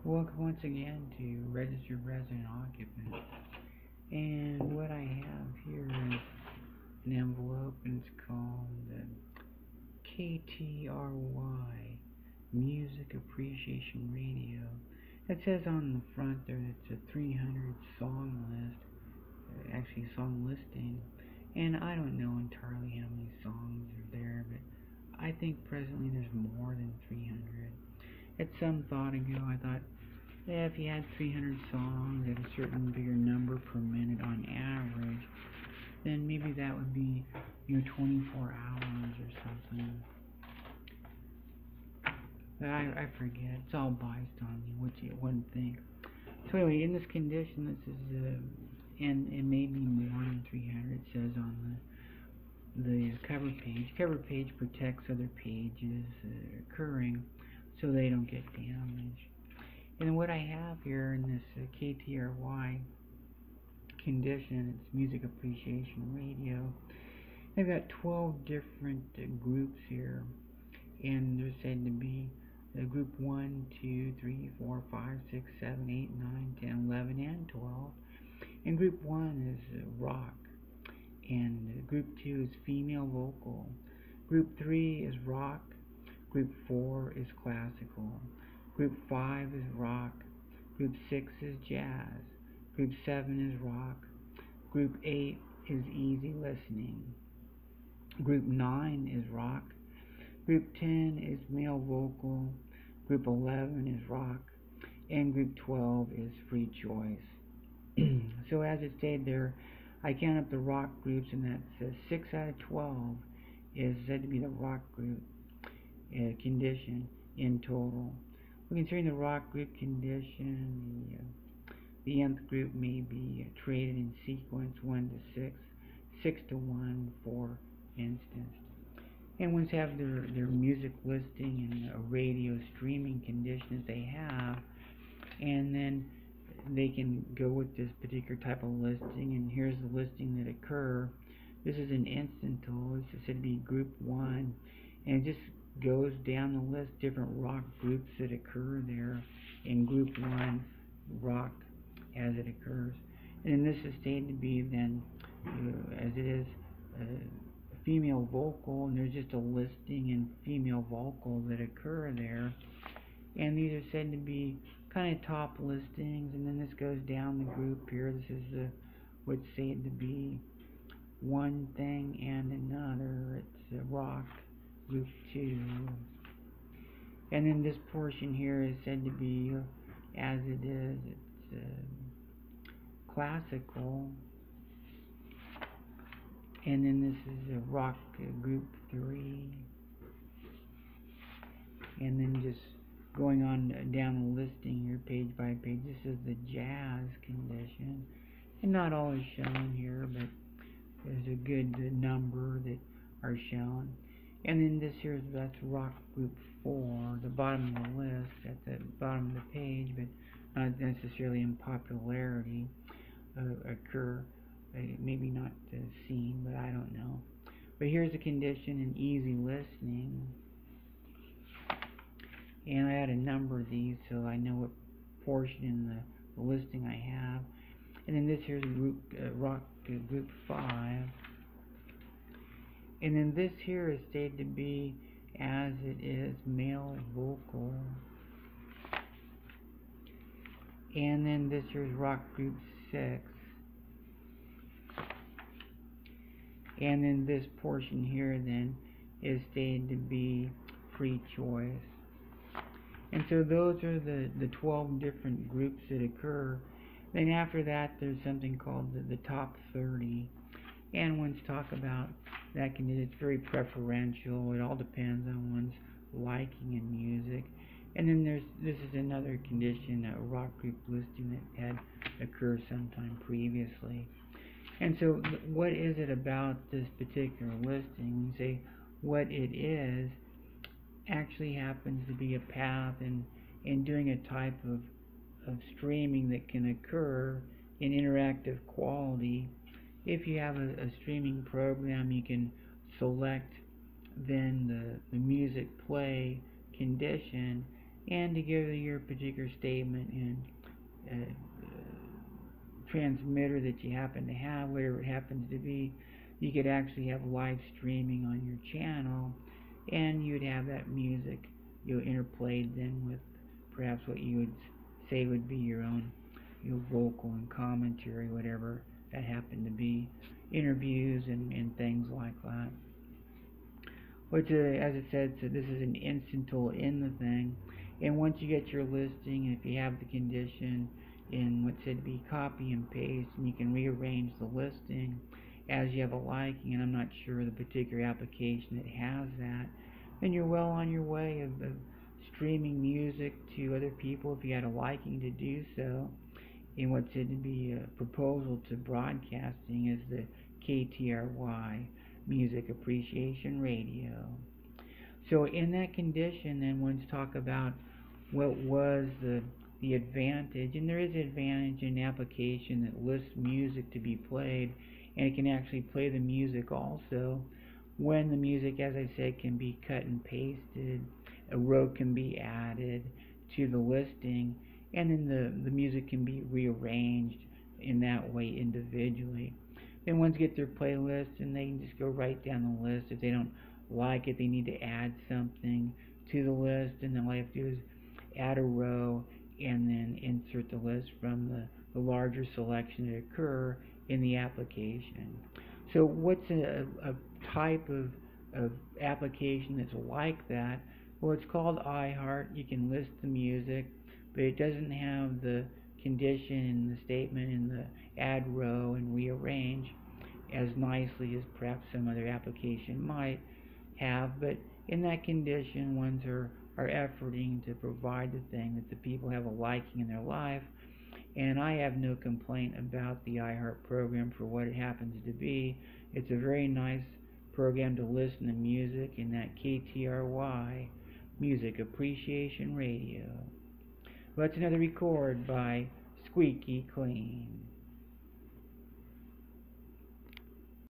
Welcome once again to Registered Resident Occupant. And what I have here is an envelope, and it's called KTRY, Music Appreciation Radio. It says on the front there it's a 300 song list, actually song listing. And I don't know entirely how many songs are there, but I think presently there's more than 300. At some thought ago, I thought, yeah, if you had 300 songs at a certain bigger number per minute on average, then maybe that would be 24 hours or something. But I forget. It's all based on what you wouldn't think. So anyway, in this condition, this is and it may be more than 300. It says on the cover page. Cover page protects other pages occurring so they don't get damaged. And what I have here in this KTRY condition, it's Music Appreciation Radio. I've got 12 different groups here, and they're said to be group 1, 2, 3, 4, 5, 6, 7, 8, 9, 10, 11, and 12. And group 1 is rock, and group 2 is female vocal. Group 3 is rock. Group 4 is classical. Group 5 is rock. Group 6 is jazz. Group 7 is rock. Group 8 is easy listening. Group 9 is rock. Group 10 is male vocal. Group 11 is rock. And group 12 is free choice. So as it stated there, I count up the rock groups, and that's 6 out of 12 is said to be the rock group condition in total. Considering the rock group condition, the nth group may be traded in sequence 1 to 6, 6 to 1, for instance. And once they have their music listing and a radio streaming condition as they have, and then they can go with this particular type of listing, and here's the listing that occur. This is an instant tool. This is said to be group 1, and it just goes down the list, different rock groups that occur there in group 1 rock as it occurs. And this is stated to be then, as it is, female vocal, and there's just a listing in female vocal that occur there. And these are said to be kind of top listings, and then this goes down the group here. This is what's said to be one thing and another. It's a rock. Group 2, and then this portion here is said to be as it is, it's classical, and then this is a rock group 3, and then just going on down the listing here page by page, this is the jazz condition, and not all is shown here, but there's a good number that are shown. And then this here, that's rock group 4, the bottom of the list, at the bottom of the page, but not necessarily in popularity occur. Maybe not seen, but I don't know. But here's the condition in easy listening. And I had a number of these, so I know what portion in the listing I have. And then this here's group rock group 5. And then this here is stated to be as it is male vocal. And then this here is rock group 6. And then this portion here then is stated to be free choice. And so those are the 12 different groups that occur. Then after that there's something called the top 30. And one's talk about that it's very preferential. It all depends on one's liking in music. And then this is another condition, a rock group listing that had occurred sometime previously. And so what is it about this particular listing? When you say what it is, actually happens to be a path in doing a type of streaming that can occur in interactive quality. If you have a streaming program, you can select then the music play condition, and to give your particular statement and transmitter that you happen to have, whatever it happens to be. You could actually have live streaming on your channel, and you'd have that music interplayed then with perhaps what you would say would be your own vocal and commentary, whatever that happened to be, interviews and things like that. Which, as it said, so this is an instant tool in the thing. And once you get your listing, if you have the condition in what's said to be copy and paste, and you can rearrange the listing as you have a liking, and I'm not sure the particular application that has that, then you're well on your way of streaming music to other people if you had a liking to do so. And what's said to be a proposal to broadcasting is the KTRY, Music Appreciation Radio. So in that condition, then one's talk about what was the advantage, and there is an advantage in an application that lists music to be played, and it can actually play the music also. When the music, as I said, can be cut and pasted, a row can be added to the listing, and then the music can be rearranged in that way individually. Then ones get their playlist and they can just go right down the list. If they don't like it, they need to add something to the list, and then all you have to do is add a row and then insert the list from the larger selection that occur in the application. So what's a type of application that's like that? Well, it's called iHeart. You can list the music, but it doesn't have the condition and the statement and the add row and rearrange as nicely as perhaps some other application might have. But in that condition, ones are efforting to provide the thing that the people have a liking in their life. And I have no complaint about the iHeart program for what it happens to be. It's a very nice program to listen to music in that KTRY, Music Appreciation Radio. Well, that's another record by Squeaky Clean.